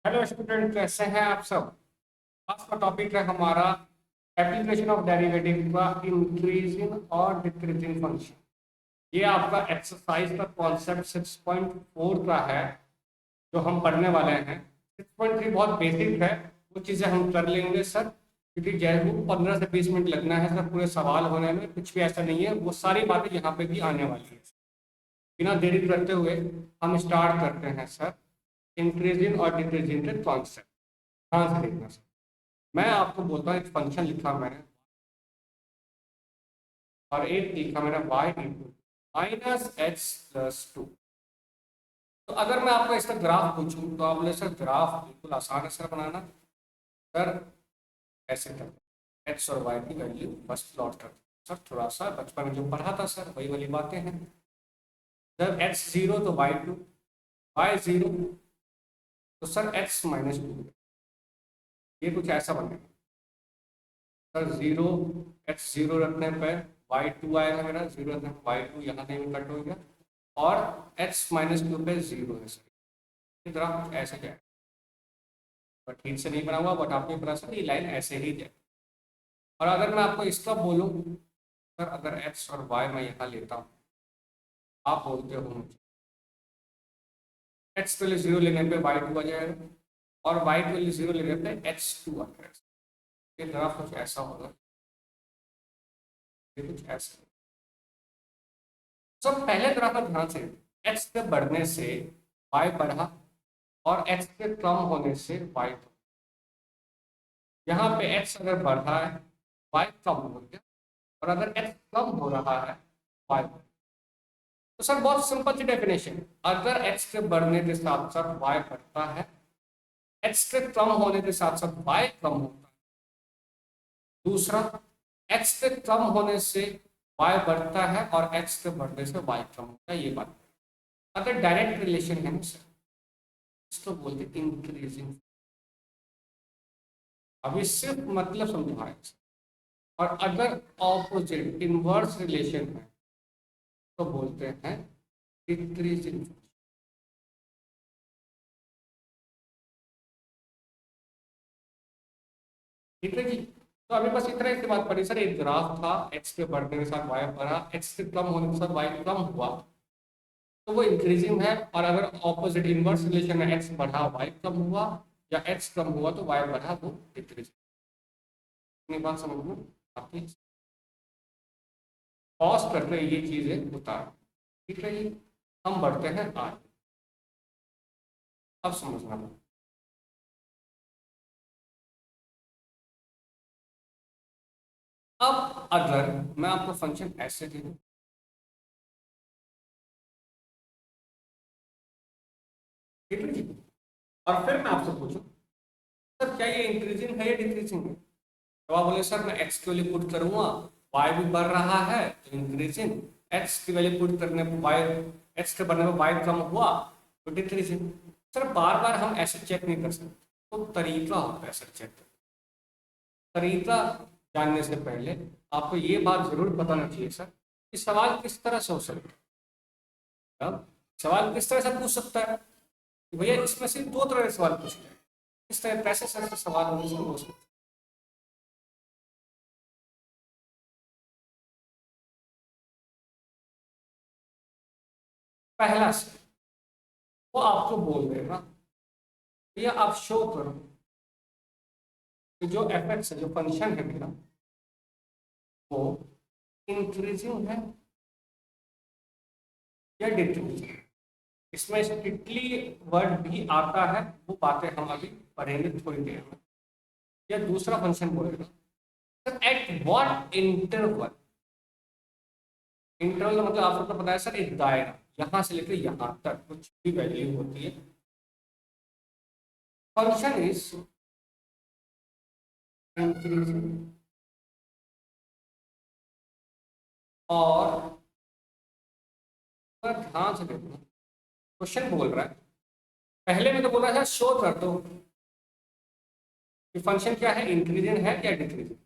Hello student, कैसे हैं आप सब। आज का टॉपिक है हमारा एप्लीकेशन ऑफ डेरिवेटिव का इंक्रीजिंग और डिक्रीजिंग फंक्शन। ये आपका एक्सरसाइज का कॉन्सेप्ट 6.4 का है जो हम पढ़ने वाले हैं। 6.3 बहुत बेसिक है, वो चीज़ें हम कर लेंगे सर, क्योंकि जैसे 15 से 20 मिनट लगना है सर पूरे सवाल होने में। कुछ भी ऐसा नहीं है, वो सारी बातें यहाँ पे भी आने वाली है। बिना देरी करते हुए हम स्टार्ट करते हैं सर इंक्रीजिंग और डिक्रीजिंग के कॉन्सेप्ट। ध्यान से देखना सर। मैं आपको बोलता हूँ एक फंक्शन लिखा मैंने और एक लिखा मैंने y into minus x plus two. तो अगर मैं आपको इसका ग्राफ पूछूं तो आप बोले सर ग्राफ बिल्कुल आसान है सर बनाना। सर ऐसे करते एक्स और वाई की वैल्यू बस प्लॉट करते सर। थोड़ा सा बचपन में जो पढ़ा था सर वही वाली बातें हैं। जब एक्स जीरो तो वाई टू, वाई जीरो तो सर एक्स माइनस टू। ये कुछ ऐसा बनेगा सर। जीरो एक्स जीरो रखने पर वाई टू आएगा मेरा, जीरो रखने पर वाई टू यहाँ नहीं कट हो गया और एक्स माइनस टू पे जीरो है सर। ये ग्राफ ऐसे जाए, बट ठीक से नहीं बना हुआ, बट आपको पता सर ये लाइन ऐसे ही जाए। और अगर मैं आपको इसका बोलूँ सर, अगर एक्स और वाई मैं यहाँ लेता हूँ, आप बोलते हो मुझे एक्स के लिए जीरो लेने पे वाई टू आ जाएगा और वाई के लिए जीरो लेने पे एक्स टू आ जाएगा। ये ग्राफ कुछ ऐसा होगा, ये कुछ ऐसा। सब पहले ग्राफ में ध्यान से, एक्स के बढ़ने से वाई बढ़ा और एक्स के कम होने से वाई कम। यहाँ पे एक्स अगर बढ़ा है वाई कम हो गया, और अगर एक्स कम हो रहा है वाई बढ़। तो सर बहुत सिंपल सी डेफिनेशन, अगर एक्स के बढ़ने के साथ साथ वाई बढ़ता है, एक्स के कम होने के साथ साथ वाई कम होता है। दूसरा, एक्स के कम होने से वाई बढ़ता है और एक्स के बढ़ने से वाई कम होता है। ये बात अगर डायरेक्ट रिलेशन है ना सर, इसको बोलते इंक्रीजिंग। अभी सिर्फ मतलब समझाएं। और अगर ऑपोजिट इनवर्स रिलेशन है तो बोलते हैं डिक्रीजिंग। ठीक है जी। तो अभी बस इतना ही बात पड़ी सर। एक ग्राफ था, एक्स के बढ़ने के साथ वाई बढ़ा, एक्स के कम होने के साथ वाई कम हुआ तो वो इंक्रीजिंग है। और अगर ऑपोजिट इनवर्स रिलेशन में एक्स बढ़ा वाई कम हुआ, या एक्स कम हुआ तो वाई बढ़ा, वो डिक्रीजिंग। इतनी बात समझ में आपकी। पॉज करके ये चीजें उतार। ठीक है जी। हम बढ़ते हैं आगे। अब समझना, अब अगर मैं आपको फंक्शन ऐसे दे दूं, ठीक है जी, और फिर मैं आपसे पूछूं सर क्या ये इंक्रीजिंग है या डिक्रीजिंग है, तो आप बोले सर मैं एक्स की वैल्यू पुट करूंगा, वाई भी बढ़ रहा है तो इंक्रीजिंग, एक्स की वैल्यू पुट करने पर वाई, एक्स के बढ़ने पर वाई कम हुआ तो डिक्रीजिंग। सर बार बार हम ऐसे चेक नहीं कर सकते, तो तरीका होता है सर चेक करने का। तरीका जानने से पहले आपको ये बात जरूर बताना चाहिए सर कि सवाल किस तरह से हो सकता है। अब सवाल किस तरह से पूछ सकता है कि भैया इसमें से दो तरह के सवाल पूछते हैं। इस तरह कैसे सर से सवाल होने से हो सकता है। पहला से वो आपको बोल देगा भैया आप शो करो कि जो एफ एक्स है, जो फंक्शन है मेरा, वो इंक्रीजिंग है या डिक्रीजिंग। इसमें स्ट्रिक्टली वर्ड भी आता है, वो बातें हम अभी पढ़ेंगे थोड़ी देर में। या दूसरा फंक्शन बोलेगा sir at what interval. Interval मतलब आपको तो पता है सर एक दायरा, यहां से लेकर यहां तक कुछ भी वैल्यू होती है। फंक्शन इज इंक्रीजिंग और ध्यान से देखो, क्वेश्चन बोल रहा है, पहले में तो बोल रहा है शो कर दो कि फंक्शन क्या है, इंक्रीजिंग है या डिक्रीजिंग।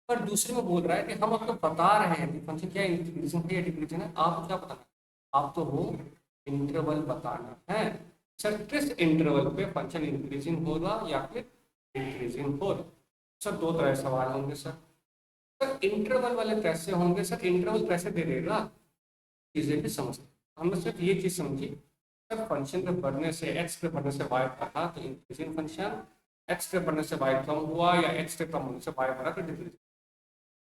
पर दूसरे में बोल रहा है कि हम आपको बता रहे हैं कि फंक्शन क्या इंक्रीजिंग है या डिक्रीजिंग है, आप क्या बताना, आप तो हो इंटरवल बताना है। सर किस इंटरवल पे फंक्शन इंक्रीजिंग होगा या फिर डिक्रीजिंग होगा? सर दो तरह के सवाल होंगे सर। सर इंटरवल वाले कैसे होंगे? सर इंटरवल कैसे दे देगा, चीजें भी समझते हैं। हमने सिर्फ ये चीज समझी, सर फंक्शन के बढ़ने से एक्स के बढ़ने से वाई बढ़ा तो इंक्रीजिंग फंक्शन, एक्स के बढ़ने से वाई कम हुआ या एक्स के कम होने से वाई बढ़ा तो डिक्रीजिंग।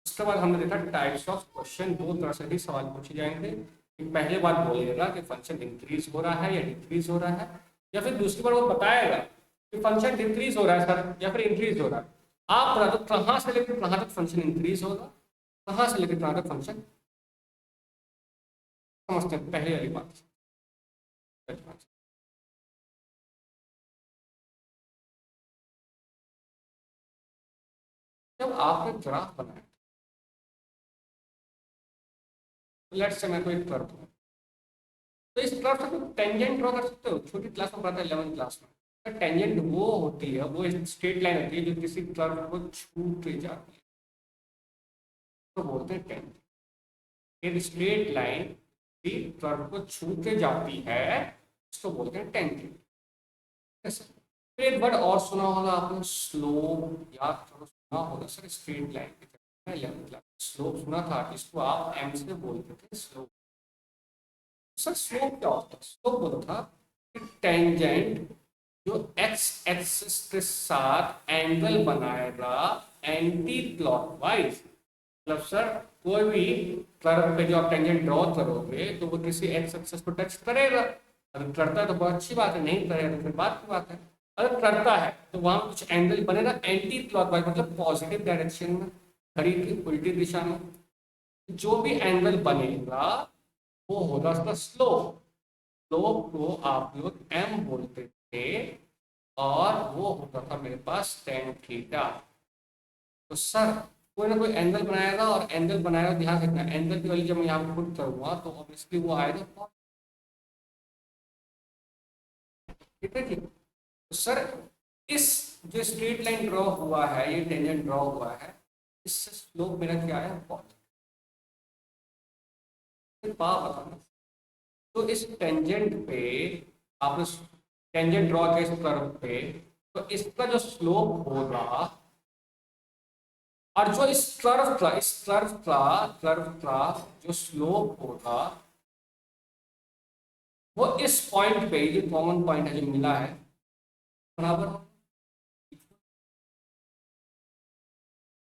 उसके बाद हमने देखा टाइप्स ऑफ क्वेश्चन, दो तरह से ही सवाल पूछे जाएंगे। पहले बार बोलेगा कि फंक्शन इंक्रीज हो रहा है या डिक्रीज हो रहा है, या फिर दूसरी बार वो बताएगा कि फंक्शन डिक्रीज हो रहा है सर या फिर इंक्रीज हो रहा है। आप बता दो कहाँ से लेकर कहाँ तक फंक्शन इंक्रीज होगा, कहाँ से लेकर कहाँ तक फंक्शन, समझते हैं पहले वाली बात। जब आपने ग्राफ बनाया, लेट्स से मैं कोई कर्व दूं, तो इस कर्व से तुम टेंजेंट ड्रॉ कर सकते हो। छोटी क्लास में पढ़ा था 11वीं क्लास में। टेंजेंट वो होती है, वो स्ट्रेट लाइन होती है जो किसी कर्व को छू के जाती है, तो बोलते हैं टेंजेंट। एक स्ट्रेट लाइन कर्व को छू के जाती है, उसको बोलते हैं टेंजेंट। फिर एक वर्ड और सुना होगा आपने, स्लोप, याद करो सुना होगा सर। स्ट्रेट लाइन की तरह 11वीं क्लास स्लोप सुना था, इसको आप एम से बोलते थे स्लोप। सर स्लोप क्या होता है? स्लोप होता था कि टेंजेंट जो एक्स एक्सिस के साथ एंगल बनाएगा एंटी क्लॉकवाइज। मतलब सर कोई भी कर्व पे जो आप टेंजेंट ड्रॉ करोगे तो वो किसी एक्स एक्सिस को टच करेगा। अगर करता है तो बहुत अच्छी बात है, नहीं करेगा तो फिर बात की बात है। अगर करता है तो वहां कुछ एंगल बनेगा एंटी क्लॉकवाइज, मतलब पॉजिटिव डायरेक्शन में, घड़ी की उल्टी दिशा में। जो भी एंगल बनेगा वो होगा उसका स्लोप। स्लोप को आप लोग एम बोलते थे और वो होता था मेरे पास टेन थीटा। तो सर कोई ना कोई एंगल बनाएगा, और एंगल बनाएगा, ध्यान रखना एंगल की वैल्यू जब मैं यहाँ पे पुट करूंगा तो ऑब्वियसली वो आएगा, ठीक है जी। तो सर इस जो स्ट्रेट लाइन ड्रॉ हुआ है, ये टेंजेंट ड्रॉ हुआ है, इससे स्लोप मेरा क्या है, बहुत बताना। तो इस टेंजेंट पे आपने टेंजेंट ड्रॉ किया इस कर्व पे, तो इसका जो स्लोप होगा, और जो इस कर्व का जो स्लोप होगा वो इस पॉइंट पे, ये कॉमन पॉइंट है जो मिला है, बराबर।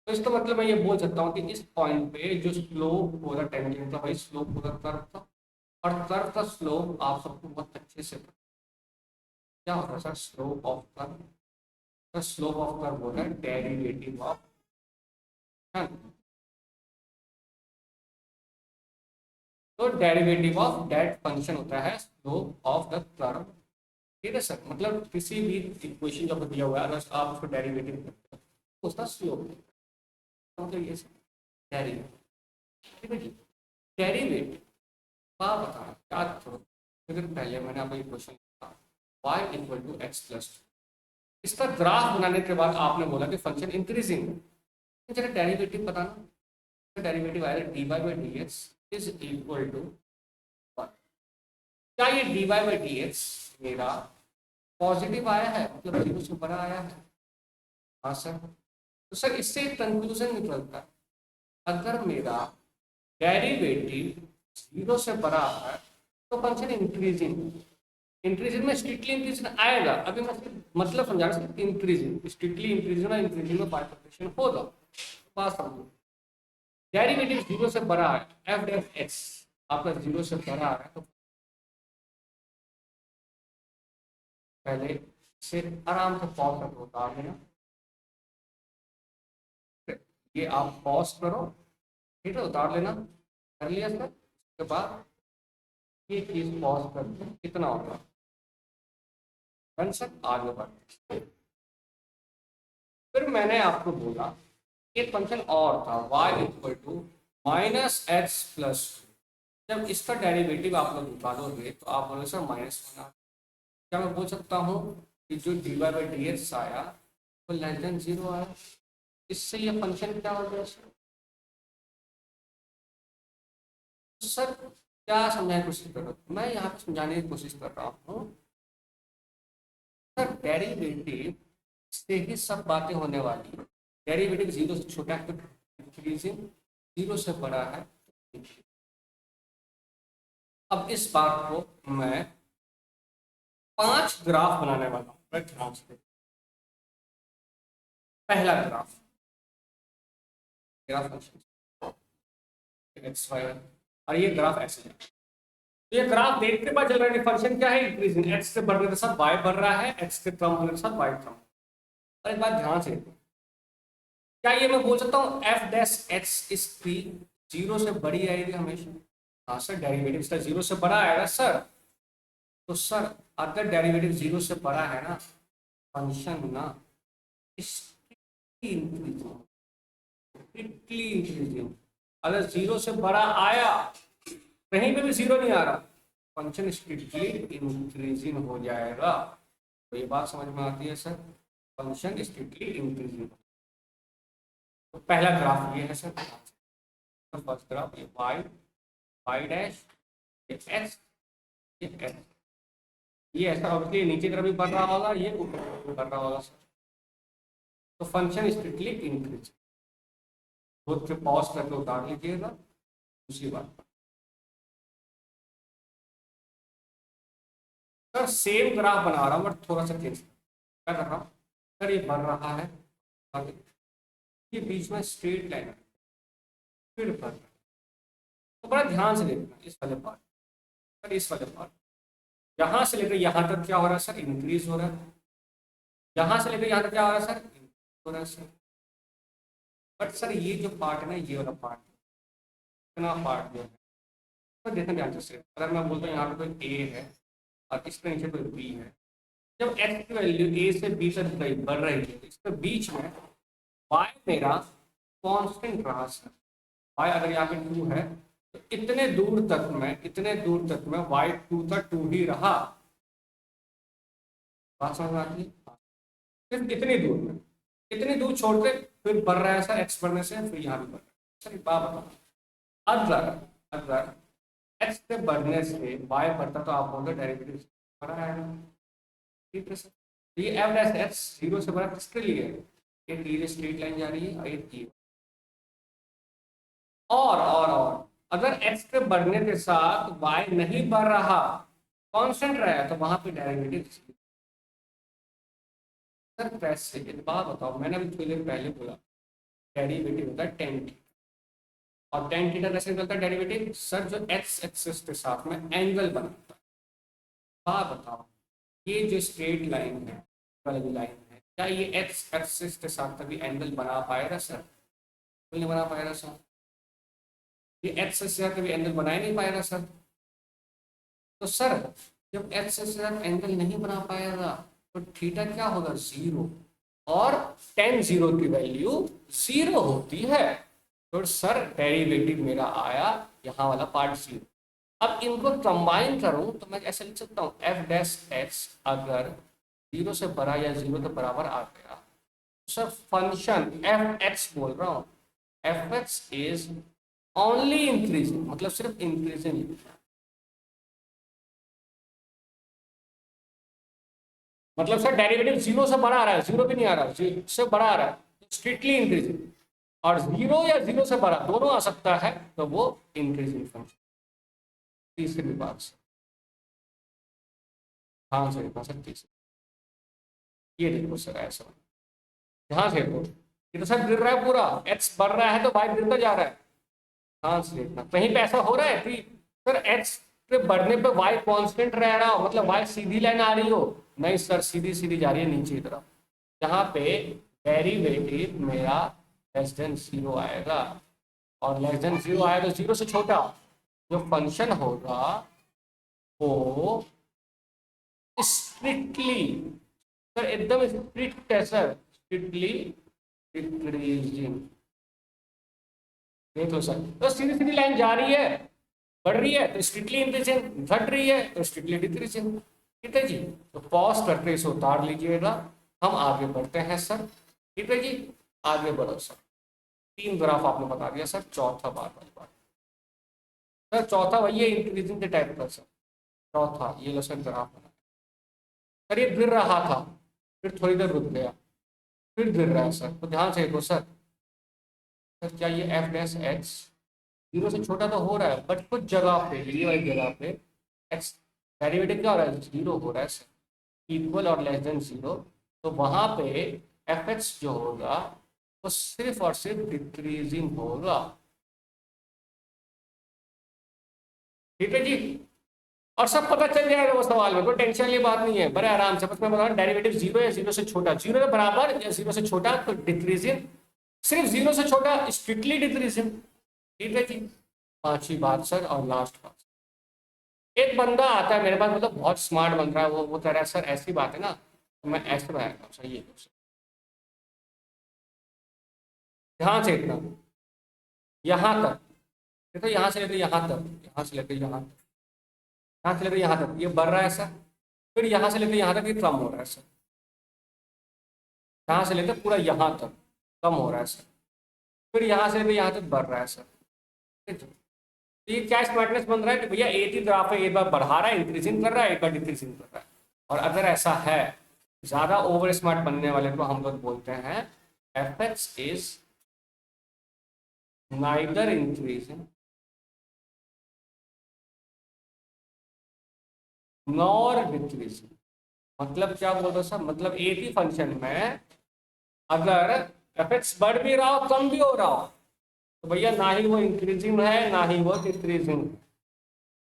तो इसका मतलब मैं ये बोल सकता हूँ कि इस पॉइंट पे जो स्लोप होगा टेंजेंट का, वही स्लोप होगा कर्व का। और कर्व का स्लोप आप सबको बहुत अच्छे से पता क्या होता है sir, slope of curve. Slope of curve होता है डेरिवेटिव ऑफ, तो डेरिवेटिव ऑफ दैट फंक्शन होता है स्लोप ऑफ द कर्व। ठीक है सर, मतलब किसी भी इक्वेशन जब दिया हुआ है अगर आप उसको डेरिवेटिव करते हो तो उसका स्लोप, मतलब ये डेरिवेटिव, ठीक है जी। डेरिवेटिव का बताना क्या करो, लेकिन पहले मैंने आपको ये क्वेश्चन लिखा y equal to x plus, इसका ग्राफ बनाने के बाद आपने बोला कि फंक्शन इंक्रीजिंग है, तो जरा डेरिवेटिव बताना। डेरिवेटिव आएगा d y by d x is equal to, क्या ये d y by d x मेरा पॉजिटिव आया है, मतलब जीरो से बड़ा आया है? हाँ सर। तो सर इससे एक कंक्लूजन निकलता है, अगर मेरा डेरिवेटिव जीरो से बड़ा है तो फंक्शन इंक्रीजिंग, इंक्रीजिंग में स्ट्रिक्टली इंक्रीजिंग आएगा। अभी मैं मतलब समझा रहा हूँ, इंक्रीजिंग स्ट्रिक्टली इंक्रीजिंग और इंक्रीजिंग में बाइफर्केशन होगा, बात समझो। डेरिवेटिव जीरो से बड़ा है, एफ डेफ एक्स आपका जीरो से बड़ा है, तो पहले से आराम से पॉज करके उतार लेना। ये आप पॉज करो, ठीक है, उतार लेना, कर लिया सर। उसके बाद ये चीज पॉज करके कितना होगा, डन सर, आगे बढ़। फिर मैंने आपको बोला एक फंक्शन और था y equal to minus x plus, जब इसका डेरिवेटिव आप लोग निकालोगे तो आप बोलोगे सर माइनस वन। क्या मैं बोल सकता हूँ कि जो d y by d x आया वो लेस देन जीरो आया, इससे ये फंक्शन क्या हो गया सर? सर क्या समझाने की कोशिश कर रहा हूँ मैं, यहाँ पे समझाने की कोशिश कर रहा हूँ सर डेरिवेटिव से ही सब बातें होने वाली है। डेरिवेटिव जीरो से छोटा है तो इंक्रीजिंग, जीरो से बड़ा है तो increasing। अब इस बात को मैं 5 ग्राफ बनाने वाला हूं, मैं ध्यान से। पहला graph, graph function x y, और ये ग्राफ ऐसे है। तो ये ग्राफ देखते पता चल रहा है फंक्शन क्या है, इंक्रीजिंग, एक्स से बढ़ने के साथ वाई बढ़ रहा है, एक्स से कम होने के साथ वाई कम। और एक बात ध्यान से, क्या ये मैं बोल सकता हूँ F dash x is three, zero से बड़ी आएगी हमेशा? हाँ सर, डेरिवेटिव इसका जीरो से बड़ा आएगा सर। तो सर अगर डेरिवेटिव जीरो से बड़ा है ना, फंक्शन ना इंक्रीजिंग, अगर जीरो से बड़ा आया, कहीं पे भी जीरो नहीं आ रहा, फंक्शन स्ट्रिक्टली इंक्रीजिंग हो जाएगा। तो ये बात समझ में आती है सर, फंक्शन स्ट्रिक्टली इंक्रीजिंग। तो पहला ग्राफ ये है सर, फर्स्ट ग्राफ ये वाई, वाई डैश, ये एक्स, ये एक्स, ये ऐसा ऑब्वियसली नीचे तरफ भी बढ़ रहा होगा, ये ऊपर तरफ भी बढ़ रहा होगा सर। तो फंक्शन स्ट्रिक्टली इंक्रीज। खुद से पॉज करके उतार लीजिएगा। दूसरी बात सर, सेम ग्राफ बना रहा हूँ बट थोड़ा सा चेंज क्या कर रहा हूँ सर, ये बढ़ रहा है, ये बीच में स्ट्रेट लाइन है, फिर बढ़ रहा है। तो बड़ा ध्यान से देखना इस वाले पार्ट सर, इस वाले पार्ट यहाँ से लेकर यहाँ तक क्या हो रहा है सर, इंक्रीज हो रहा है। यहाँ से लेकर यहाँ तक क्या हो रहा है सर, इंक्रीज हो रहा है सर। बट सर ये जो पार्ट है ना, ये वाला पार्ट, इतना पार्ट जो है तो देखना ध्यान से। अगर मैं बोलता हूँ यहाँ पे कोई ए है और इसके नीचे कोई बी है, जब एक्स की वैल्यू ए से बी तक बढ़ रही है तो इसके बीच में वाई मेरा कांस्टेंट रहा सर। वाई अगर यहाँ पे 2 है तो इतने दूर तक में वाई 2 था, 2 ही रहा। बात समझ में आती है? सिर्फ इतनी दूर छोड़ के फिर बढ़ रहा है सर, एक्स बढ़ने से फिर यहाँ भी बढ़ रहा है सर। एक बात बताओ, अगर अगर एक्स के बढ़ने से वाई बढ़ता तो आप बोलोगे डेरिवेटिव बड़ा आएगा, ठीक है सर। तो ये एफ डैश एक्स जीरो से बड़ा किसके लिए है, एक ये स्ट्रेट लाइन जा रही है और एक ये। और अगर एक्स के बढ़ने के साथ वाई नहीं बढ़ रहा, कांस्टेंट रहा है, तो वहां पे डेरिवेटिव सर कैसे, एक बात बताओ, मैंने अभी थोड़ी देर पहले बोला डेरिवेटिव होता है टेन थीटा। और टेन थीटा कैसे निकलता है डेरिवेटिव सर, जो एक्स एक्सिस के साथ में एंगल बनाता है। बात बताओ, ये जो स्ट्रेट लाइन है, वाली लाइन है, क्या ये एक्स एक्सिस के साथ कभी एंगल बना पाएगा सर? कोई नहीं बना पाएगा सर। ये एक्स के साथ कभी एंगल बना ही नहीं पाएगा सर। तो सर जब एक्स के साथ एंगल नहीं बना पाएगा तो थीटा क्या होगा, जीरो। और टेन जीरो की वैल्यू जीरो होती है। तो सर डेरिवेटिव मेरा आया यहाँ वाला पार्ट जीरो। अब इनको कंबाइन करूं तो मैं ऐसे लिख सकता हूँ एफ डैश एक्स अगर जीरो से बड़ा या जीरो के बराबर आ गया, सर फंक्शन एफ एक्स बोल रहा हूँ, F x is only increasing, मतलब सिर्फ इंक्रीजिंग। मतलब सर डेरिवेटिव जीरो से बड़ा आ रहा है, जीरो भी नहीं आ रहा है, जीरो से बड़ा आ रहा है, स्ट्रिक्टली इंक्रीजिंग। और जीरो या जीरो से बड़ा दोनों आ सकता है तो वो इंक्रीजिंग फंक्शन। तीसरी बात से, हाँ सर हाँ सर, तीसरी ये देखो सर, ऐसा ध्यान से देखो, ये तो सर गिर रहा है पूरा, एक्स बढ़ रहा है तो वाई गिरता जा रहा है। ध्यान से देखना, कहीं पे ऐसा हो रहा है कि सर एक्स के बढ़ने पे वाई कांस्टेंट रह रहा हो, मतलब वाई सीधी लाइन आ रही हो? नहीं सर, सीधी सीधी जा रही है नीचे की तरफ, जहाँ पे डेरिवेटिव मेरा लेस देन जीरो आएगा। और लेस देन जीरो आएगा तो जीरो से छोटा जो फंक्शन होगा वो स्ट्रिक्टली, सर एकदम स्ट्रिक्ट है सर, स्ट्रिक्टली डिक्रीजिंग। देख लो सर, तो सीधी सीधी लाइन जा रही है, बढ़ रही है तो स्ट्रिक्टली इंक्रीजिंग, घट रही है तो स्ट्रिक्टली डिक्रीजिंग। ठीक है जी, तो पॉज करके इसे उतार लीजिएगा, हम आगे बढ़ते हैं सर। ठीक है जी, आगे बढ़ो सर। 3 ग्राफ आपने बता दिया सर, चौथा बात वाली बात सर, चौथा वही है इंक्रीजिंग के टाइप का सर। चौथा ये लो सर ग्राफ बना सर ये गिर रहा था, फिर थोड़ी देर रुक गया, फिर गिर रहा है सर, तो ध्यान से देखो सर। सर क्या ये एफ डैश एक्स जीरो से छोटा तो हो रहा है, बट कुछ जगह पे, ये वाली जगह पे एक्स डेरिवेटिव क्या हो रहा है, जीरो हो रहा है सर, इक्वल और लेस देन जीरो। तो वहां पे एफ एक्स जो होगा वो सिर्फ और सिर्फ डिक्रीजिंग होगा। ठीक है जी। और सब पता चल जाएगा वो सवाल में, कोई टेंशन वाली बात नहीं है, बड़े आराम से। बस मैं बता रहा हूँ डेरिवेटिव जीरो या जीरो से छोटा, जीरो के बराबर या जीरो से छोटा तो डिक्रीजिंग, सिर्फ जीरो से छोटा स्ट्रिक्टली डिक्रीजिंग। ठीक है जी। पांचवी बात सर और लास्ट बात, एक बंदा आता है मेरे पास, मतलब बहुत स्मार्ट बन रहा है, वो कह रहा है सर ऐसी बात है ना, तो मैं ऐसे बनाया सर, ये ध्यान से इतना, यहाँ तक, ये तो यहाँ से लेकर यहाँ तक, यहाँ से लेकर यहाँ तक, यहाँ से लेकर यहाँ तक ये बढ़ रहा है सर, फिर यहाँ से लेकर यहाँ तक ये कम हो रहा है सर, यहाँ से लेकर पूरा यहाँ तक कम हो रहा है सर, फिर यहाँ से लेकर यहाँ तक बढ़ रहा है सर। ठीक है? तो ये क्या स्मार्टनेस बन रहा है कि भैया एक ही ग्राफ है, एक बार बढ़ा रहा है इंक्रीजिंग कर रहा है, एक बार डिक्रीजिंग कर रहा है। और अगर ऐसा है, ज्यादा ओवर स्मार्ट बनने वाले को हम लोग बोलते हैं F x is neither increasing nor decreasing. मतलब क्या बोल रहे हो सर, मतलब एक ही फंक्शन में अगर एफ एक्स बढ़ भी रहा हो कम भी हो रहा हो, तो भैया ना ही वो इंक्रीजिंग है ना ही वो डिक्रीजिंग।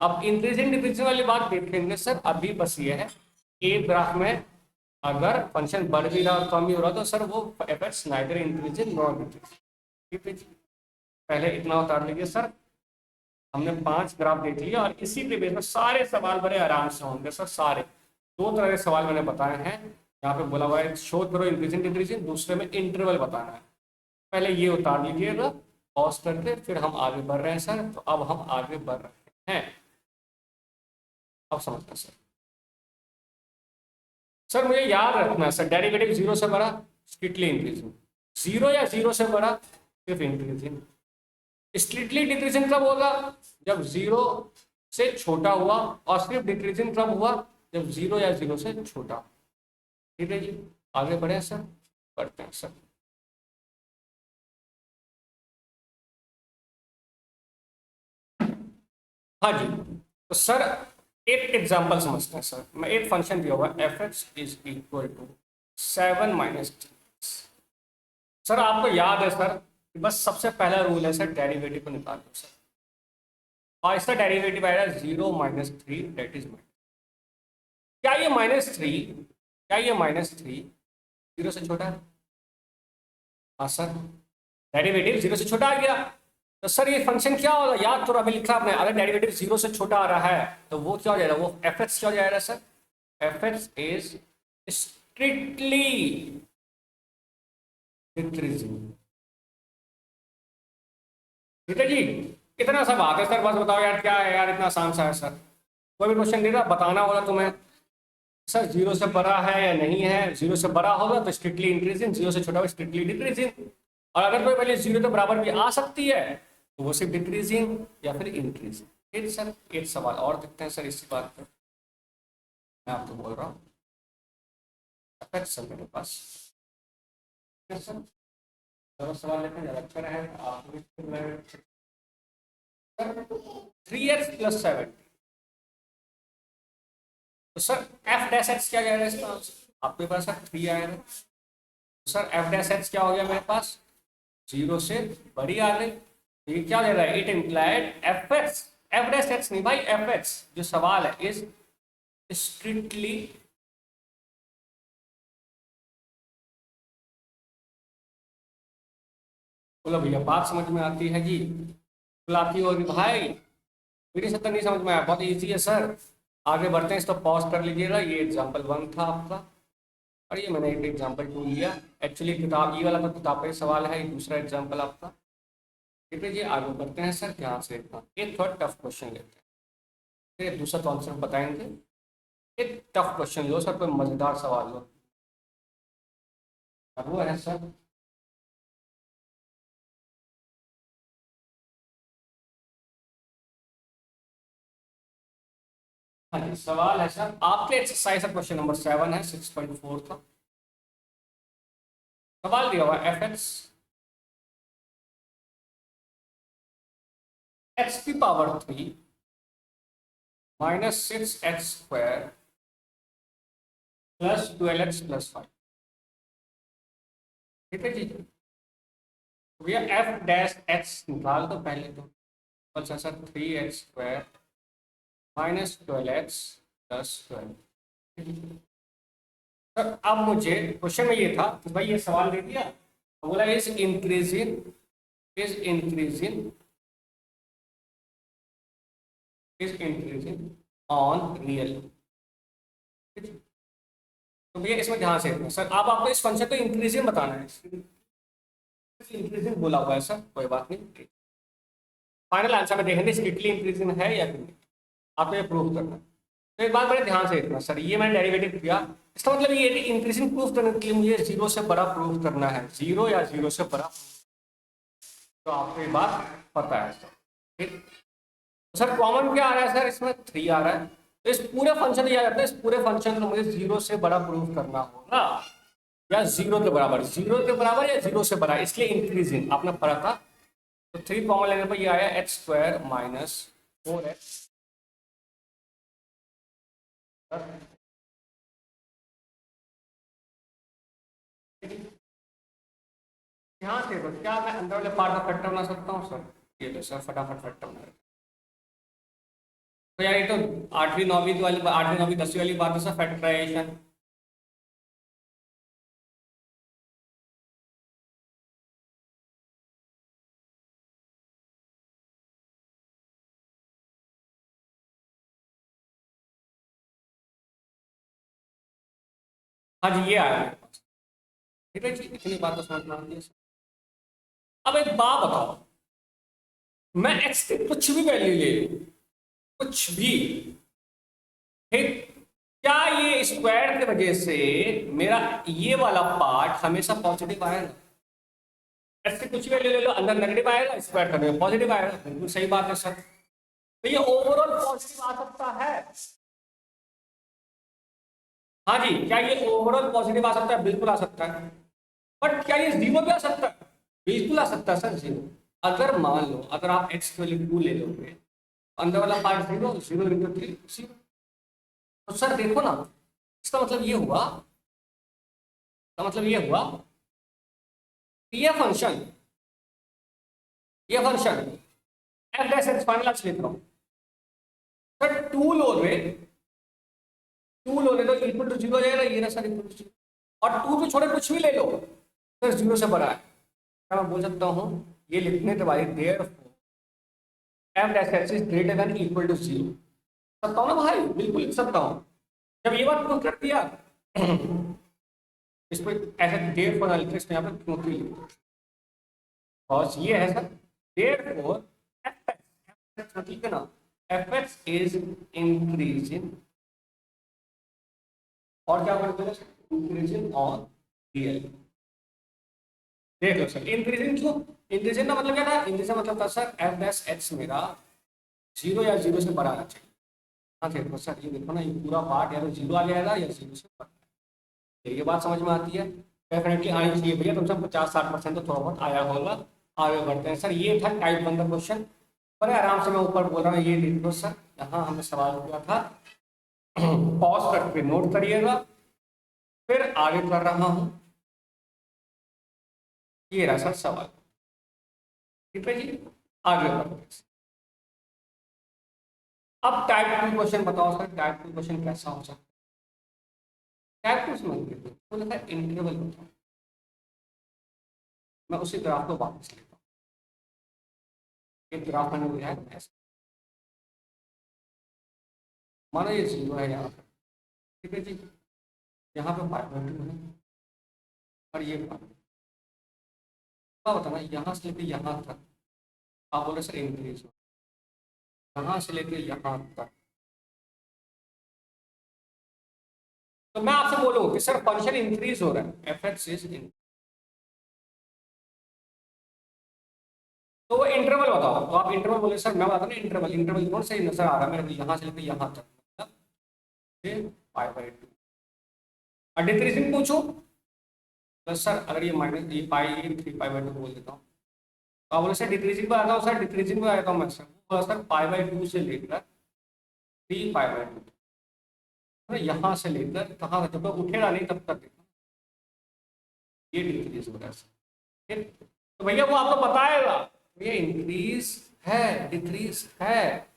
अब इंक्रीजिंग डिक्रीजिंग वाली बात देखेंगे सर, अभी बस ये है एक ग्राफ में अगर फंक्शन बढ़ भी रहा कम भी हो रहा तो सर वो F x neither increasing nor decreasing. ठीक है जी। पहले इतना उतार लीजिए सर, हमने 5 ग्राफ देख लिया और इसी के बेस में सारे सवाल बड़े आराम से होंगे सर। सारे 2 तरह के सवाल मैंने बताए हैं, यहाँ पे बोला हुआ है शो करो इंक्रीजिंग डिक्रीजिंग, दूसरे में इंटरवल बताना है। पहले ये उतार लीजिएगा पॉज करके, फिर हम आगे बढ़ रहे हैं सर। तो अब हम आगे बढ़ रहे हैं, अब समझना सर। सर मुझे याद रखना है सर, डेरिवेटिव जीरो से बड़ा स्ट्रिक्टली इंक्रीजिंग, जीरो या जीरो से बड़ा सिर्फ इंक्रीजिंग। स्ट्रिक्टली डिक्रीजिंग कब होगा, जब जीरो से छोटा हुआ, और सिर्फ डिक्रीजिंग कब हुआ, जब जीरो या जीरो से छोटा। ठीक है जी। आगे बढ़े सर, बढ़ते हैं सर। हाँ जी। तो सर एक एग्जांपल समझते हैं सर। मैं एक फंक्शन दिया हुआ f x is equal to 7 - 3। Sir आपको याद है सर कि बस सबसे पहला रूल है सर, डेरिवेटिव को निकाल दो सर, और इसका डेरिवेटिव आएगा 0 - 3 दैट इज माइनस। क्या ये -3, क्या ये -3 जीरो से छोटा है? हाँ सर, डेरिवेटिव जीरो से छोटा आ गया। तो सर ये फंक्शन क्या होगा, याद करो अभी लिखा आपने, अगर डेरिवेटिव जीरो से छोटा आ रहा है तो वो क्या हो जाएगा, वो एफ एक्स क्या हो जाएगा sir, F x is strictly decreasing. ठीक है जी। इतना सा बात है सर, बस बताओ यार क्या है यार, इतना आसान सा है सर। कोई भी क्वेश्चन दे रहा बताना होगा तुम्हें सर, जीरो से बड़ा है या नहीं है, जीरो से बड़ा होगा तो स्ट्रिक्टली इंक्रीजिंग, जीरो से छोटा होगा स्ट्रिक्टली डिक्रीजिंग। और अगर कोई वैल्यू जीरो के बराबर भी आ सकती है तो वो सिर्फ डिक्रीजिंग या फिर इंक्रीजिंग। फिर सर एक सवाल और देखते हैं सर इसी बात पर, मैं आपको बोल रहा हूँ सर मेरे पास। यस सर, चलो सवाल लेते हैं, ज़्यादा अच्छा रहेगा आप। सर 3x + 7, तो सर एफ डैश एक्स क्या जाएगा इसका आंसर, आपके पास सर 3 आएगा। तो सर एफ डैश एक्स क्या हो गया मेरे पास, जीरो से बड़ी आ गई। तो ये क्या दे रहा है, it implied F x, F dash x नहीं भाई, एफ एक्स जो सवाल है इज स्ट्रिक्टली बोलो भैया, बात समझ में आती है जी, बुलाती होगी भाई, मेरी सत्तर नहीं समझ में आया, बहुत ईजी है सर। आगे बढ़ते हैं, इसको पॉज कर लीजिएगा। ये एग्जाम्पल 1 था आपका, और ये मैंने एक एग्जाम्पल 2 लिया। एक्चुअली किताब ये वाला तो किताब का ही सवाल है, ये दूसरा एग्जाम्पल आपका। ठीक है जी। आगे बढ़ते हैं सर, ध्यान से देखना, एक थोड़ा टफ क्वेश्चन लेते हैं, फिर दूसरा तो आंसर बताएंगे। एक टफ क्वेश्चन लो सर, कोई मजेदार सवाल लो। अब वो है सर, हाँ जी, सवाल है सर आपके एक्सरसाइज का क्वेश्चन नंबर 7 है 6.4 का। सवाल दिया हुआ एफ एक्स की power 3 minus 6x² plus 12x plus 5। ठीक है जी। तो भैया एफ डैश एक्स निकाल दो पहले तो। बचा sir 3x² minus 12x plus 12। Sir अब मुझे क्वेश्चन में ये था कि भाई ये सवाल दे दिया, बोला इज इंक्रीजिंग ऑन रियल। तो भैया इसमें ध्यान से देखना सर, अब आपको इस फंक्शन को इंक्रीजिंग बताना है। इंक्रीजिंग बोला हुआ है सर, कोई बात नहीं। फाइनल आंसर में देखेंगे स्ट्रिक्टली इंक्रीजिंग है या नहीं, आपको ये प्रूव करना है। तो एक बात बड़े ध्यान से देखना सर, ये मैंने डेरिवेटिव किया, इसका मतलब ये है कि इंक्रीजिंग प्रूफ करने के लिए मुझे जीरो से बड़ा प्रूफ करना है, जीरो या जीरो से बड़ा। तो आपको ये बात पता है सर। ठीक सर, कॉमन क्या आ रहा है सर, इसमें 3 आ रहा है, तो इस पूरे फंक्शन में आ जाता है, इस पूरे फंक्शन को मुझे जीरो से बड़ा प्रूफ करना होगा या जीरो के बराबर, जीरो के बराबर या जीरो से बड़ा, इसलिए इंक्रीजिंग आपने पढ़ा था। तो 3 कॉमन लेने पर ये आया x² माइनस 4x। ध्यान से तो क्या मैं अंदर वाले पार्ट का फैक्टर बना सकता हूँ सर? ये लो सर, फटाफट फैक्टर बना। तो यार ये तो 8वीं 9वीं वाली 8वीं 9वीं 10वीं वाली बात है सर, फैक्टराइजेशन। हाँ जी, ये आया मेरे पास। ठीक है जी, इतनी बात तो समझ में आती है सर। अब एक बात बताओ, मैं एक्स की कुछ भी वैल्यू ले लूं, कुछ भी, ठीक, क्या ये स्क्वायर की वजह से मेरा ये वाला पार्ट हमेशा पॉजिटिव आएगा? एक्स की कुछ भी वैल्यू ले लो, अंदर नेगेटिव आएगा, स्क्वायर करने में पॉजिटिव आएगा, बिल्कुल सही बात है सर। तो ये ओवरऑल पॉजिटिव आ सकता है। हाँ जी, क्या ये ओवरऑल पॉजिटिव आ सकता है? बिल्कुल आ सकता है। बट क्या ये जीरो भी आ सकता है? बिल्कुल आ सकता है सर, जीरो। अगर मान लो, अगर आप एक्स की वैल्यू 2 ले लोगे, अंदर वाला part zero, zero into 3 zero. तो सर देखो ना, इसका मतलब ये हुआ, इसका मतलब ये हुआ कि ये function F dash x, final आज लेता हूँ सर, 2 लो रे, 2 लो ले, तो इक्वल टू जीरो हो जाएगा, ये ना सर इक्वल टू जीरो। और 2 को छोड़े कुछ भी ले लो सर, जीरो से बड़ा है। क्या मैं बोल सकता हूँ ये लिखने के बाद there f dash x is greater than equal to zero? सकता हूँ ना भाई, बिल्कुल लिख सकता हूँ। जब ये बात प्रूव कर दिया इस पर ऐसा देयर फॉर एलिक्स यहाँ पे क्योंकि लिखो, और ये है sir therefore f x, ठीक है ना, एफ एक्स इज इंक्रीजिंग, और क्या करते हैं इंक्रीजिंग ऑन रियल। देख लो सर, इंक्रीजिंग क्यों? इंक्रीजिंग का मतलब क्या था? इंक्रीजिंग मतलब था सर एफ डैश एक्स मेरा जीरो या जीरो से बड़ा आना चाहिए। हाँ देखो सर, ये देखो ना, ये पूरा पार्ट या तो जीरो आ जाएगा या जीरो से बड़ा। ये बात समझ में आती है? डेफिनेटली आनी चाहिए भैया, तुमसे 50-60% तो थोड़ा बहुत आया होगा। आगे बढ़ते हैं सर, ये था टाइप 1 का क्वेश्चन। बड़े आराम से मैं ऊपर बोल रहा हूँ, ये देखो सर, यहाँ हमने सवाल किया था, पॉज करके नोट करिएगा, फिर आगे कर रहा हूँ। ये रहा सर सवाल, ठीक है जी, आगे बढ़ते हैं। अब टाइप 2 क्वेश्चन बताओ सर, टाइप 2 क्वेश्चन कैसा हो सकता है? टाइप 2 समझ लीजिए, तो लिखा है इंटरवल बताओ। मैं उसी ग्राफ को वापस लेता हूँ, एक ग्राफ मैंने लिया है ऐसा, मानो ये जीरो है यहाँ पर, ठीक है जी, यहाँ पे 5.2 है और ये 5। क्या बताना, यहाँ से लेकर यहाँ तक आप बोले सर इंक्रीज, यहाँ से लेकर यहाँ तक, तो मैं आपसे बोलूँ कि सर फंक्शन इंक्रीज हो रहा है, एफ एक्स इज इन, तो वो इंटरवल बताओ। तो आप इंटरवल बोले सर, मैं बता ना इंटरवल, इंटरवल कौन सही नजर आ रहा है मेरे को, यहाँ से लेकर यहाँ तक, मतलब पाई बाई 2। और डिक्रीजिंग पूछो तो सर अगर ये माइनस ये पाई 3 पाई बाई 2 बोल देता हूँ, तो बोले सर डिक्रीजिंग पे आता हूँ, सर डिक्रीजिंग पे आता हूँ मैं सर पाई बाई 2 से लेकर 3 पाई बाई 2, यहाँ से लेकर कहाँ जब तक उठेगा नहीं तब तक ये डिक्रीज होगा सर। ठीक, तो भैया वो आपको बताएगा ये इंक्रीज है डिक्रीज है,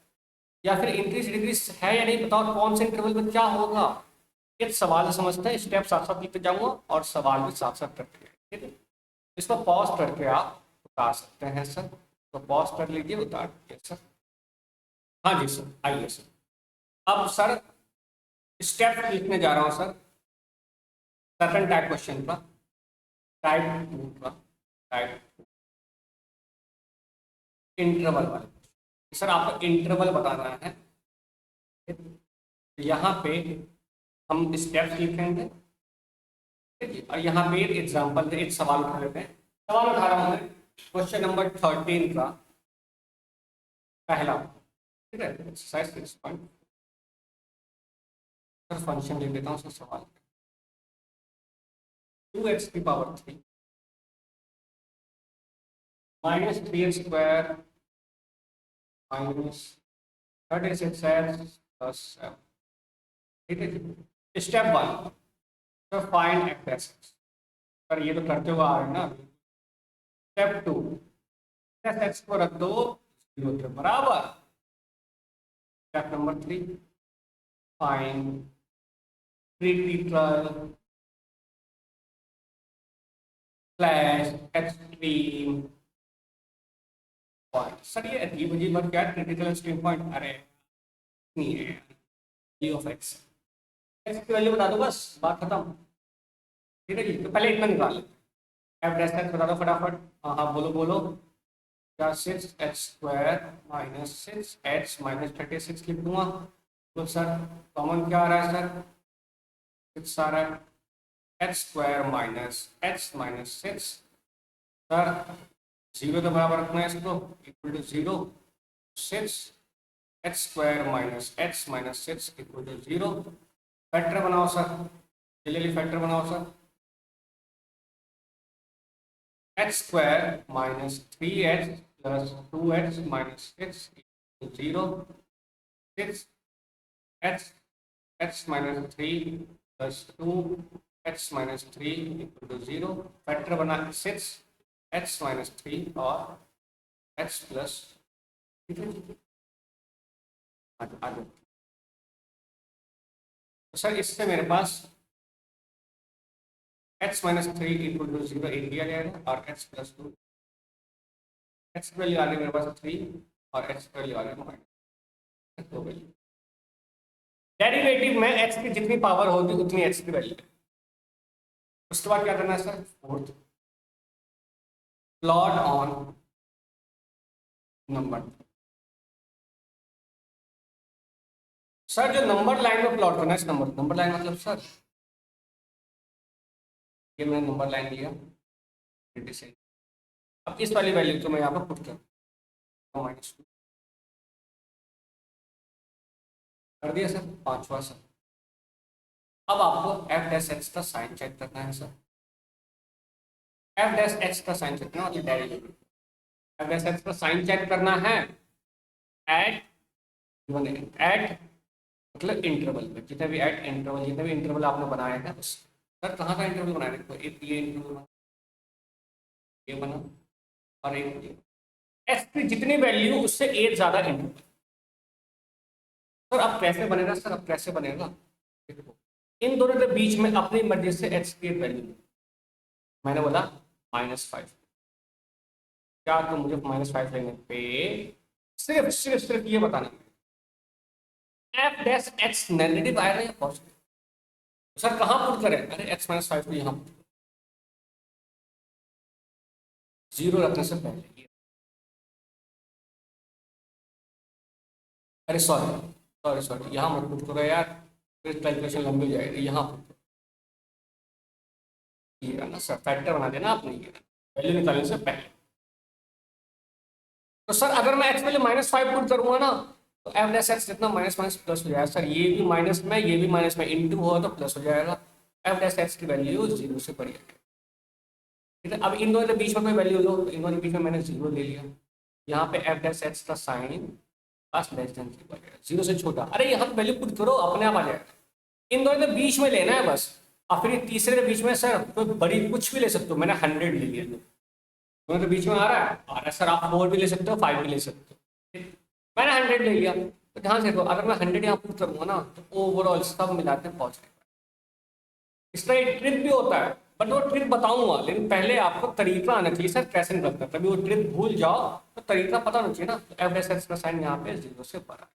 या फिर इंक्रीज डिक्रीज है या नहीं, बताओ कौन से इंटरवल में क्या होगा। ये सवाल समझते हैं, स्टेप साथ साथ लिखते जाऊंगा और सवाल भी साथ साथ करते हैं। ठीक है, इसको पॉज करके आप उतार सकते हैं सर, तो पॉज कर लीजिए, उतार दीजिए सर। हाँ जी सर, आइए सर। अब सर स्टेप लिखने जा रहा हूँ सर, सेकंड टाइप क्वेश्चन का, टाइप 2 का, टाइप इंटरवल वाले। सर आपको इंटरवल बताना है, यहाँ पे हम स्टेप्स लिखेंगे। ठीक है, और यहाँ पे एग्जाम्पल एक सवाल उठा लेते हैं। सवाल उठा रहा हूँ मैं क्वेश्चन नंबर 13 का पहला। ठीक है, एक्सरसाइज 6 सर फंक्शन लिख देता हूँ सर सवाल। 2x⁻³ minus 3x² minus 36x plus 7। ठीक है जी, step 1 sir find f(x). Sir ये तो करते हुए आ रहे हैं ना। स्टेप 2 x को रख दो 0 के बराबर। Step number 3 find critical flash extreme point. Sir ये अजीब अजीब बात क्या है, क्रिटिकल एक्सट्रीम पॉइंट? अरे नहीं है, g ऑफ x की वैल्यू बता दो बस, बात खत्म। ठीक है जी, तो पहले इतना निकाल लेते हैं। f डैश बता दो फटाफट। हाँ हाँ बोलो बोलो। क्या 6x² माइनस 6h माइनस 36 लिख दूंगा। तो सर कॉमन क्या आ रहा है सर? 6 आ रहा है। h² minus h minus 6 sir 0 के बराबर रखना है इसको, equal to 0। 6h² minus h minus 6 equal to 0। Factor बनाओ सर, जल्दी फैक्टर बनाओ sir. h² minus 3h plus 2h minus 6 equal to 0। 6h minus 3 plus 2h minus 3 equal to 0। Factor बना 6h minus 3 और h प्लस। ठीक है आगे तो sir इससे मेरे पास h माइनस 3 इक्वल टू 0 एक दिया जाएगा और h प्लस 2। h की वैल्यू आ गई मेरे पास 3 और h की वैल्यू आ गई माइनस 2 वैल्यू। डेरिवेटिव में h की जितनी पावर होगी उतनी h की वैल्यू। उसके बाद क्या करना है sir? Fourth plot on number. Sir जो नंबर लाइन में प्लॉट करना है, इस नंबर लाइन मतलब सर ये मैंने नंबर लाइन लिया। अब इस वाली वैल्यू तो मैं यहाँ पर पुट कर -2 कर दिया सर। पांचवा सर अब आपको f डैश x का साइन चेक करना है सर। f डैश x का साइन चेक करना मतलब डेरिवेटिव। f डैश x का साइन चेक करना है एट मतलब इंटरवल पे, जितने भी एट इंटरवल जितने भी इंटरवल आपने बनाए हैं उस सर कहाँ का इंटरवल बनाया देखो, एक ये इंटरवल ये बना और एक ये। x की जितनी वैल्यू उससे एक ज्यादा इंटरवल। सर अब कैसे बनेगा? सर अब कैसे बनेगा देखो, इन दोनों के बीच में अपनी मर्जी से x की वैल्यू मैंने बोला -5। क्या तो मुझे -5 लेने पे सिर्फ ये बताना f डैश x नेगेटिव आएगा या पॉजिटिव। सर कहाँ पुट करें? अरे x -5 को यहाँ 0 रखने से पहले। अरे सॉरी यहाँ मत पुट करो यार, फिर कैलकुलेशन लंबी हो जाएगी। यहाँ पुट ये ना सर, फैक्टर बना देना आपने ये वैल्यू निकालने से पहले। तो सर अगर मैं x वैल्यू -5 पुट करूंगा ना तो एफ डैश एक्स जितना माइनस माइनस प्लस हो जाएगा सर, ये भी माइनस में ये भी माइनस में, इंटू होगा तो प्लस हो जाएगा। एफ डैश एक्स की वैल्यू 0 से बड़ी है। ठीक है, अब इन दोनों के बीच में कोई वैल्यू लो, तो इन दोनों के बीच में मैंने 0 ले लिया। यहाँ पे एफ डैश एक्स का साइन बस लेस देन 0 से छोटा। अरे यहाँ वैल्यू पुट करो, अपने आप आ जाएगा। इन दोनों के बीच में लेना है बस। और फिर तीसरे के बीच में सर कोई बड़ी कुछ भी ले सकते हो, मैंने 100 ले लिया। दोनों के बीच में आ रहा है सर, आप 4 भी ले सकते हो, 5 भी ले सकते हो। मैंने 100 ले लिया, तो ध्यान से देखो, अगर मैं 100 यहाँ पुट करूँगा ना, तो ओवरऑल सब मिलाते पहुँच जाएगा। इसका एक ट्रिक भी होता है, बट वो ट्रिक बताऊंगा, लेकिन पहले आपको तरीका आना चाहिए सर कैसे निकलता है। तभी वो ट्रिक भूल जाओ तो तरीका पता होना चाहिए ना। तो एफ डैश एक्स का साइन यहाँ पे 0 से बड़ा है।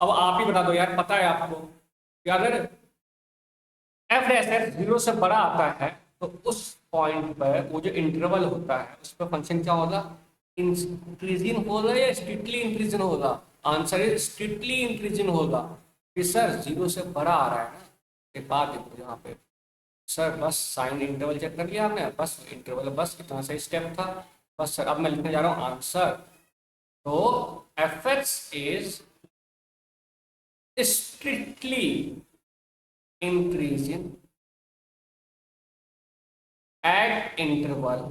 अब आप ही बता दो यार, पता है आपको कि अगर एफ डैश एक्स 0 से बड़ा आता है तो उस पॉइंट पर वो जो इंटरवल होता है उस पर फंक्शन क्या होगा, इंक्रीजिंग होगा या स्ट्रिक्टली इंक्रीजिंग होगा? आंसर इज स्ट्रिक्टली इंक्रीजिंग होगा। कि सर 0 से बड़ा आ रहा है ना, एक बात देखो यहाँ पे सर, बस साइन इंटरवल चेक कर लिया आपने, बस इंटरवल, बस इतना सा स्टेप था बस सर। अब मैं लिखने जा रहा हूँ आंसर। तो F x is strictly increasing at interval,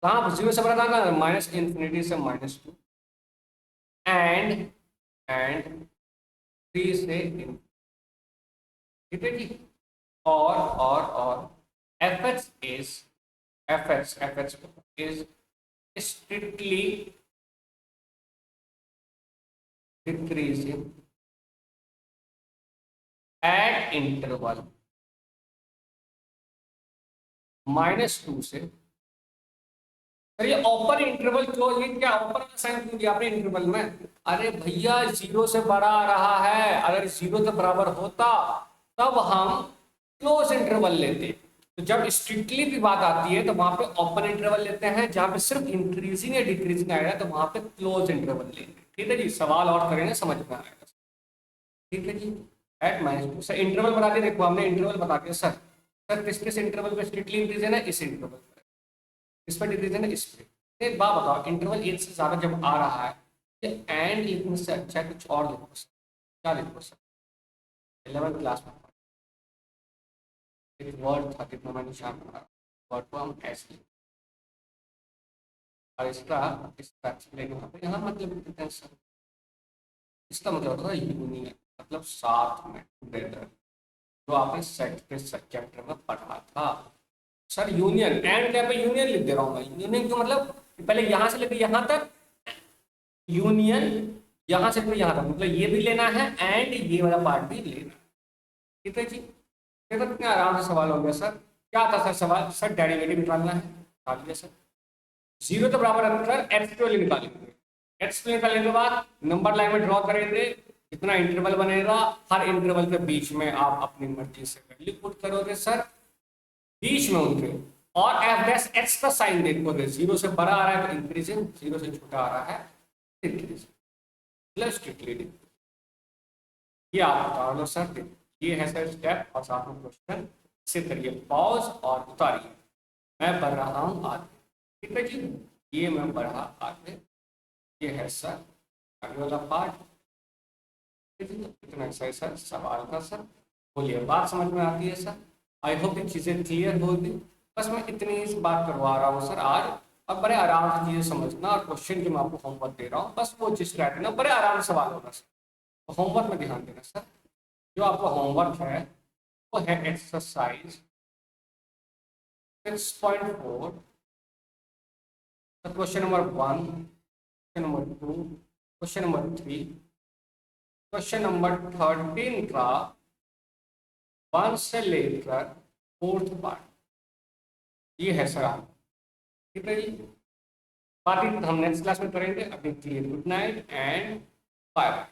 कहाँ 0 से बड़ा था, माइनस इंफिनिटी से -2 एंड 3 से इन। ठीक है जी। और F x is strictly decreasing eight interval -2 से। सर ये ओपन इंटरवल क्लोज, ये क्या ओपन का साइन क्यों दिया आपने इंटरवल में? अरे भैया 0 से बड़ा आ रहा है, अगर 0 के बराबर होता तब हम क्लोज इंटरवल लेते। तो जब स्ट्रिक्टली की बात आती है तो वहां पे ओपन इंटरवल लेते हैं, जहां पे सिर्फ इंक्रीजिंग या डिक्रीजिंग आएगा तो वहां पे क्लोज इंटरवल लेंगे। ठीक है जी, सवाल और करेंगे समझ में आएगा। ठीक है जी। एट -2 सर इंटरवल बता दिया, देखो हमने इंटरवल बता दिया सर। सर किस किस इंटरवल पे स्ट्रिक्टली इंक्रीजिंग है? इस इंटरवल पर। इस पर डिक्रीजिंग है, इस पे। एक बात बताओ, इंटरवल 1 से ज्यादा जब आ रहा है, एंड लिखने से अच्छा कुछ और लिखो सर। क्या लिखो सर? 11th क्लास में एक वर्ड था, कितना मैं निशान बना रहा, वर्ड को हम ऐसे, और इसका एक्सप्लेन यहाँ मतलब लिखते हैं सर। इसका मतलब होता है यूनियन, मतलब साथ में, टुगेदर, जो आपने सेट के चैप्टर में पढ़ा था सर। यूनियन एंड क्या पे यूनियन लिख दे रहा हूँ मैं। यूनियन का मतलब पहले यहाँ से लेकर यहाँ तक, यूनियन यहाँ से लेकर यहाँ तक, मतलब ये भी लेना है एंड ये वाला पार्ट भी लेना है। ठीक है जी। देखो कितना आराम से सवाल हो गया सर। क्या था सर सवाल? सर डेरिवेटिव निकालना है, निकाल लिया सर। 0 के बराबर रखकर एक्स की वैल्यू निकालेंगे। एक्स की निकालने के बाद नंबर लाइन में ड्रॉ करेंगे, कितना इंटरवल बनेगा, हर इंटरवल के बीच में आप अपनी मर्जी से वैल्यू पुट करोगे सर, बीच में उनके। और एफ डैश एक्स का साइन देखोगे, 0 से बड़ा आ रहा है तो इंक्रीजिंग, 0 से छोटा आ रहा है डिक्रीजिंग, प्लस स्ट्रिक्टली। ये आप बता लो सर, ये है सर स्टेप और साथ में क्वेश्चन। इसे करिए पॉज और उतारिए। मैं बढ़ रहा हूँ आगे। ठीक है जी, ये मैं बढ़ा आगे। ये है सर आगे वाला पार्ट। इतना सही सर सवाल का सर। बोलिए, बात समझ में आती है सर? आई होप ये चीज़ें क्लियर होगी। बस मैं इतनी ही बात करवा रहा हूँ सर आज। अब बड़े आराम से चीज़ें समझना, और क्वेश्चन की मैं आपको होमवर्क दे रहा हूँ, बस वो चीज़ रहती ना, बड़े आराम से सवाल होगा सर। तो होमवर्क में ध्यान देना सर। जो आपका होमवर्क है वो है exercise 6.4, question number 1, question number 2, question number 3, question number 13 का 1 से लेकर 4th पार्ट। ये है सर आप। ठीक है जी, बाकी हम नेक्स्ट क्लास में करेंगे। अभी के लिए गुड नाइट एंड बाय।